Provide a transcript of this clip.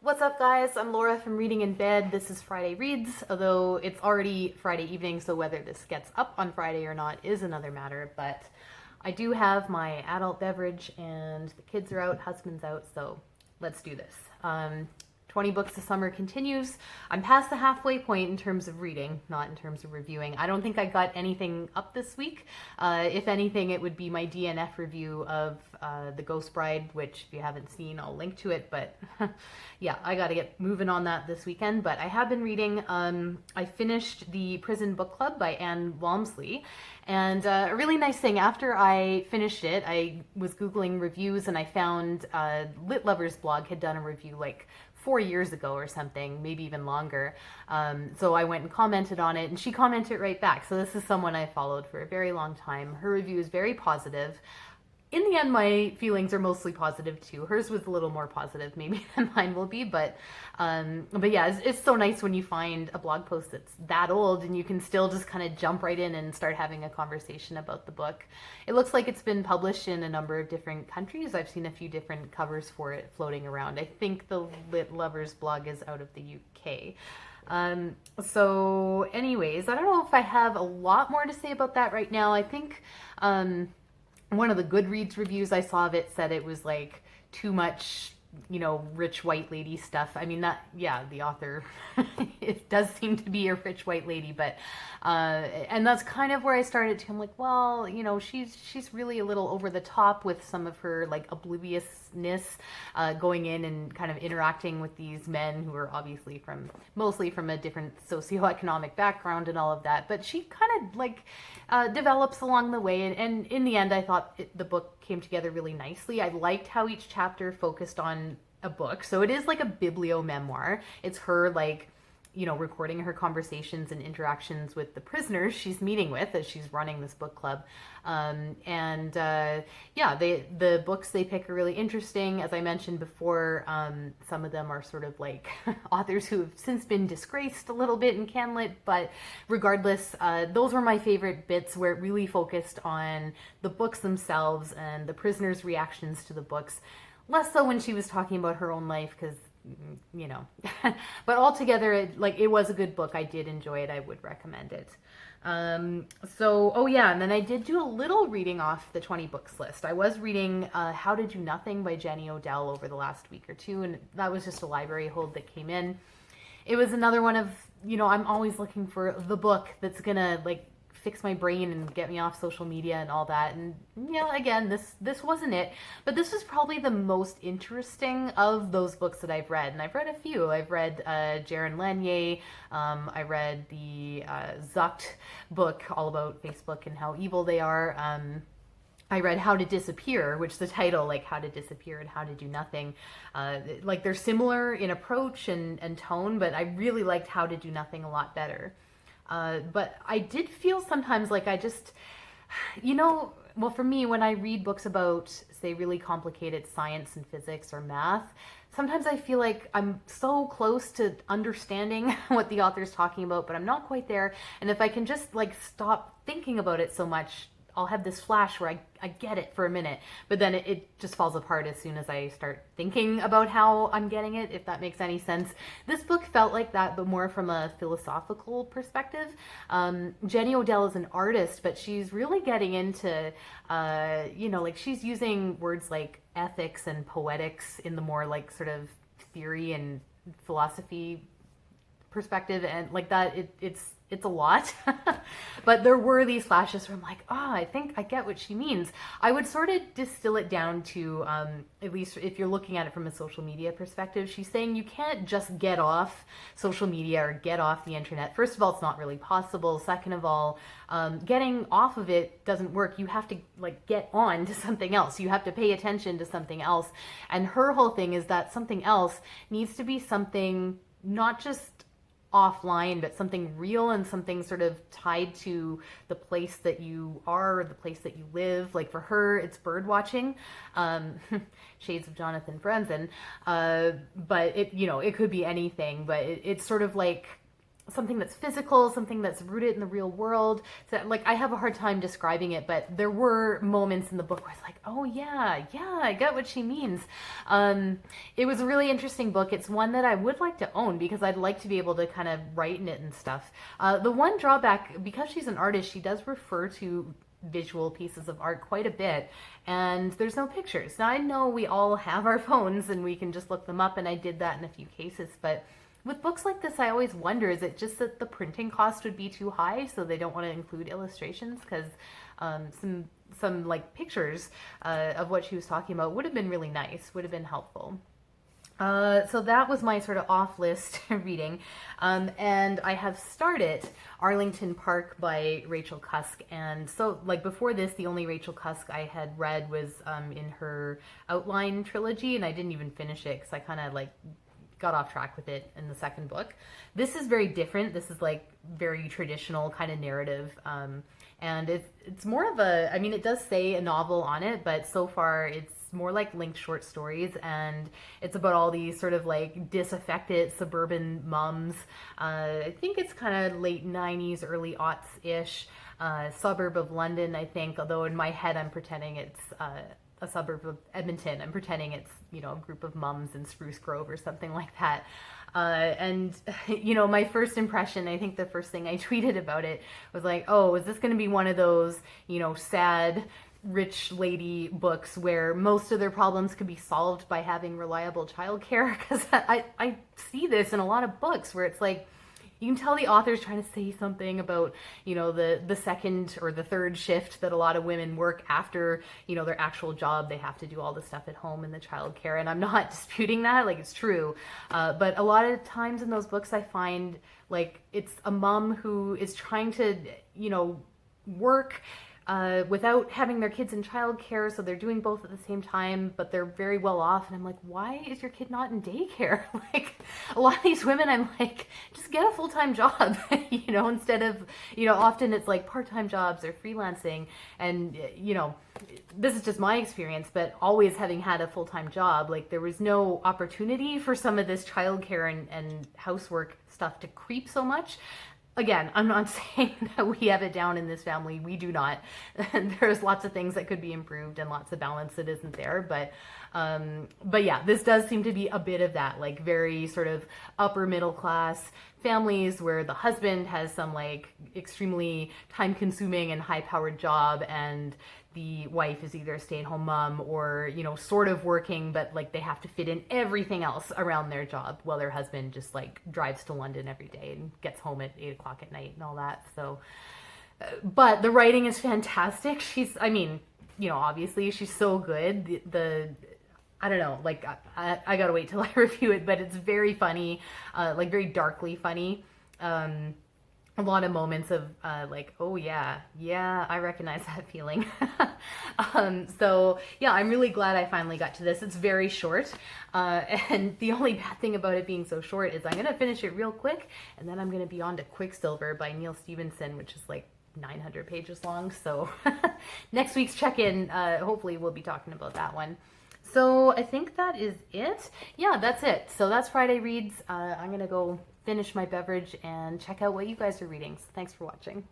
What's up, guys? I'm Laura from Reading in Bed. This is Friday Reads, although it's already Friday evening, so whether this gets up on Friday or not is another matter. But I do have my adult beverage, and the kids are out, husband's out, so let's do this. 20 Books of Summer continues. I'm past the halfway point in terms of reading, not in terms of reviewing. I don't think I got anything up this week. If anything, it would be my DNF review of The Ghost Bride, which if you haven't seen, I'll link to it. But yeah, I got to get moving on that this weekend. But I have been reading. I finished The Prison Book Club by Anne Walmsley. And a really nice thing, after I finished it, I was Googling reviews and I found Lit Lover's blog had done a review like 4 years ago or something, maybe even longer. So I went and commented on it, and she commented right back. So this is someone I followed for a very long time. Her review is very positive. In the end, my feelings are mostly positive too. Hers was a little more positive maybe than mine will be, but yeah, it's so nice when you find a blog post that's that old and you can still just kind of jump right in and start having a conversation about the book. It looks like it's been published in a number of different countries. I've seen a few different covers for it floating around. I think the Lit Lovers blog is out of the UK. So anyways, I don't know if I have a lot more to say about that right now. I think one of the Goodreads reviews I saw of it said it was like too much, rich white lady stuff. I mean, that, yeah, the author, it does seem to be a rich white lady, but, and that's kind of where I started to, I'm like, well, she's really a little over the top with some of her like obliviousness, going in and kind of interacting with these men who are obviously mostly from a different socioeconomic background and all of that. But she kind of like, develops along the way. And in the end, I thought the book came together really nicely. I liked how each chapter focused on a book. So it is like a biblio-memoir. It's her like, recording her conversations and interactions with the prisoners she's meeting with as she's running this book club. Yeah, the books they pick are really interesting. As I mentioned before, some of them are sort of like authors who have since been disgraced a little bit in CanLit, but regardless, those were my favorite bits where it really focused on the books themselves and the prisoners' reactions to the books. Less so when she was talking about her own life, because but altogether, it was a good book. I did enjoy it. I would recommend it. Oh yeah, and then I did do a little reading off the 20 books list. I was reading How to Do Nothing by Jenny Odell over the last week or two, and that was just a library hold that came in. It was another one of, I'm always looking for the book that's gonna like fix my brain and get me off social media and all that. And again, this wasn't it, but this was probably the most interesting of those books that I've read, and I've read a few. I've read Jaron Lanier. I read the Zucked book all about Facebook and how evil they are. I read How to Disappear, which the title, like How to Disappear and How to Do Nothing, like they're similar in approach and tone, but I really liked How to Do Nothing a lot better. But I did feel sometimes like I just, well, for me, when I read books about, say, really complicated science and physics or math, sometimes I feel like I'm so close to understanding what the author's talking about, but I'm not quite there. And if I can just like stop thinking about it so much, I'll have this flash where I get it for a minute, but then it just falls apart as soon as I start thinking about how I'm getting it, if that makes any sense. This book felt like that, but more from a philosophical perspective. Jenny Odell is an artist, but she's really getting into, like she's using words like ethics and poetics in the more like sort of theory and philosophy perspective, and like that it's a lot. But there were these flashes where I'm like, I think I get what she means. I would sort of distill it down to, at least if you're looking at it from a social media perspective, she's saying you can't just get off social media or get off the internet. First of all, it's not really possible. Second of all, getting off of it doesn't work. You have to like get on to something else. You have to pay attention to something else. And her whole thing is that something else needs to be something not just offline, but something real and something sort of tied to the place that you are, or the place that you live. Like for her, it's bird watching, shades of Jonathan Franzen, but it could be anything, but it's sort of like something that's physical, something that's rooted in the real world. So like I have a hard time describing it, but there were moments in the book where it's like, oh yeah, I get what she means. It was a really interesting book. It's one that I would like to own because I'd like to be able to kind of write in it and stuff. The one drawback, because she's an artist, she does refer to visual pieces of art quite a bit, and there's no pictures. Now I know we all have our phones and we can just look them up, and I did that in a few cases, but with books like this, I always wonder, is it just that the printing cost would be too high, so they don't want to include illustrations? Because some like pictures of what she was talking about would have been really nice, would have been helpful. So that was my sort of off list reading. And I have started Arlington Park by Rachel Cusk. And so like before this, the only Rachel Cusk I had read was in her Outline trilogy, and I didn't even finish it because I kind of like got off track with it in the second book. This is very different. This is like very traditional kind of narrative. And it's more of a, I mean, it does say a novel on it, but so far it's more like linked short stories, and it's about all these sort of like disaffected suburban mums. I think it's kind of late 90s, early aughts-ish, suburb of London, I think, although in my head I'm pretending it's a suburb of Edmonton. I'm pretending it's, you know, a group of mums in Spruce Grove or something like that. And, you know, my first impression, I think the first thing I tweeted about it was like, oh, is this going to be one of those, you know, sad rich lady books where most of their problems could be solved by having reliable childcare? Because I see this in a lot of books where it's like, you can tell the author's trying to say something about, you know, the second or the third shift that a lot of women work after, you know, their actual job. They have to do all the stuff at home and the childcare. And I'm not disputing that, like it's true. But a lot of times in those books, I find like it's a mom who is trying to, you know, work without having their kids in childcare, so they're doing both at the same time, but they're very well off. And I'm like, why is your kid not in daycare? Like, a lot of these women, I'm like, just get a full-time job, you know, instead of, you know, often it's like part-time jobs or freelancing. And, you know, this is just my experience, but always having had a full-time job, like there was no opportunity for some of this childcare and housework stuff to creep so much. Again, I'm not saying that we have it down in this family. We do not. There's lots of things that could be improved and lots of balance that isn't there. But yeah, this does seem to be a bit of that, like very sort of upper middle class families where the husband has some like extremely time consuming and high powered job, and the wife is either a stay-at-home mom or, you know, sort of working, but like they have to fit in everything else around their job while their husband just like drives to London every day and gets home at 8 o'clock at night and all that. So, but the writing is fantastic. I mean, you know, obviously she's so good. I don't know, like I gotta wait till I review it, but it's very funny, like very darkly funny. A lot of moments of like, oh yeah, I recognize that feeling. So yeah, I'm really glad I finally got to this. It's very short, and the only bad thing about it being so short is I'm gonna finish it real quick, and then I'm gonna be on to Quicksilver by Neal Stephenson, which is like 900 pages long. So next week's check-in, hopefully we'll be talking about that one. So I think that is it. Yeah, that's it. So that's Friday Reads. I'm gonna go finish my beverage and check out what you guys are reading. So thanks for watching.